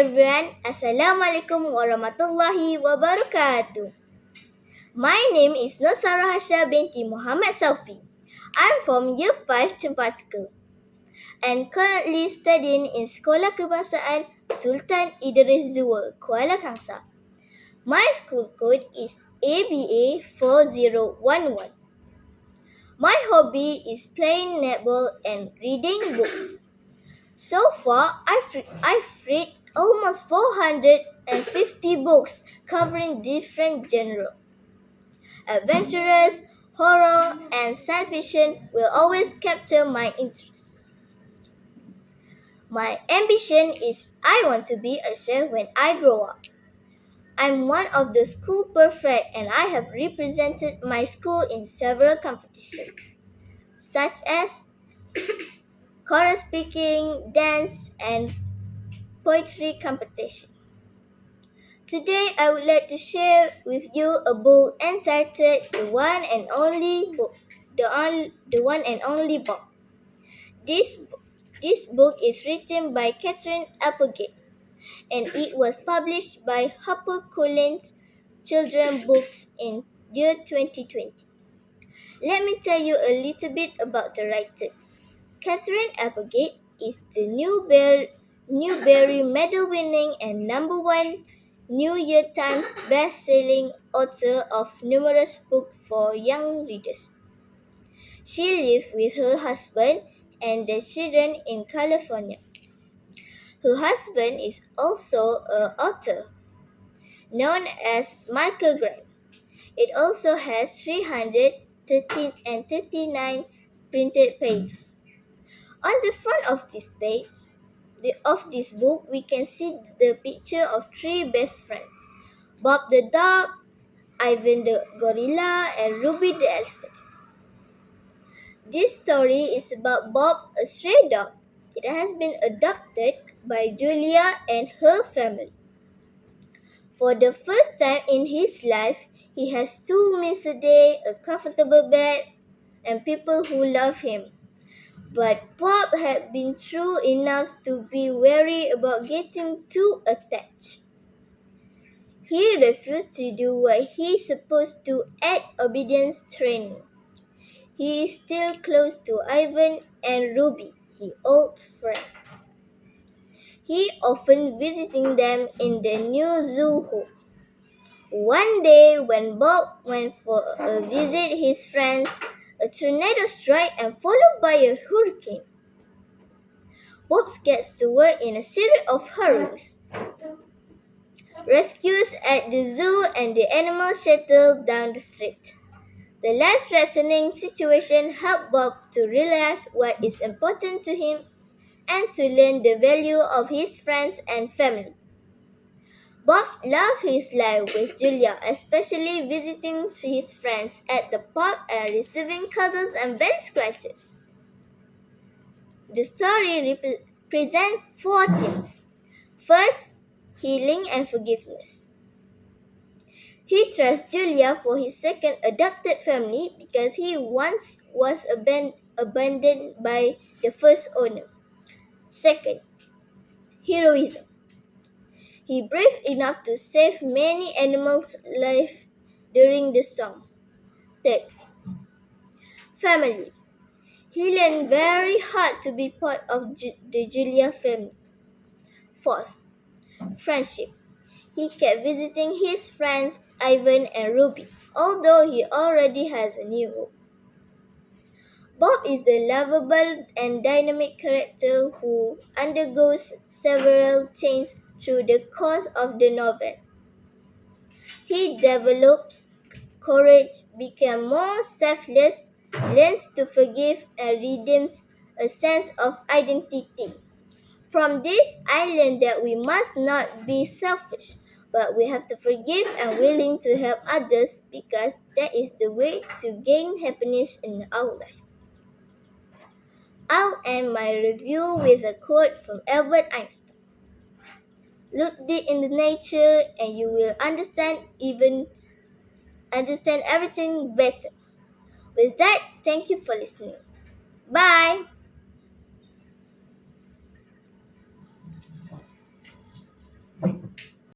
everyone, Assalamualaikum warahmatullahi wabarakatuh. My name is Nusara Hasha binti Muhammad Saufi. I'm from Year 5 Cempaka and currently studying in Sekolah Kebangsaan Sultan Idris II, Kuala Kangsar. My school code is ABA4011. My hobby is playing netball and reading books. So far, I've read almost 450 books covering different genres. Adventurous, horror, and science fiction will always capture my interest. My ambition is I want to be a chef when I grow up. I'm one of the school prefects and I have represented my school in several competitions, such as choral speaking, dance, and poetry competition. Today, I would like to share with you a book entitled The One and Only Book. The One and Only Book. This book is written by Catherine Applegate, and it was published by HarperCollins Children's Books in year 2020. Let me tell you a little bit about the writer. Catherine Applegate is the Newbery Medal-winning and #1 New York Times best-selling author of numerous books for young readers. She lives with her husband and their children in California. Her husband is also an author, known as Michael Grant. It also has 339 printed pages. On the front of this book, we can see the picture of three best friends, Bob the dog, Ivan the gorilla, and Ruby the elephant. This story is about Bob, a stray dog. It has been adopted by Julia and her family. For the first time in his life, he has 2 meals a day, a comfortable bed, and people who love him. But Bob had been through enough to be wary about getting too attached. He refused to do what he's supposed to at obedience training. He is still close to Ivan and Ruby, his old friend. He often visiting them in the new zoo home. One day, when Bob went for a visit his friends, a tornado struck and followed by a hurricane. Bob gets to work in a series of hurries, rescues at the zoo and the animal shelter down the street. The life-threatening situation helped Bob to realize what is important to him and to learn the value of his friends and family. Bob loved his life with Julia, especially visiting his friends at the park and receiving cuddles and belly scratches. The story presents 4 themes. First, healing and forgiveness. He trusts Julia for his second adopted family because he once was abandoned by the first owner. Second, heroism. He brave enough to save many animals' lives during the storm. Third, family. He learned very hard to be part of the Julia family. Fourth, friendship. He kept visiting his friends Ivan and Ruby, although he already has a new home. Bob is the lovable and dynamic character who undergoes several changes through the course of the novel. He develops courage, becomes more selfless, learns to forgive, and redeems a sense of identity. From this, I learned that we must not be selfish, but we have to forgive and willing to help others because that is the way to gain happiness in our life. I'll end my review with a quote from Albert Einstein. Look deep in the nature and you will understand everything better. With that, thank you for listening. Bye!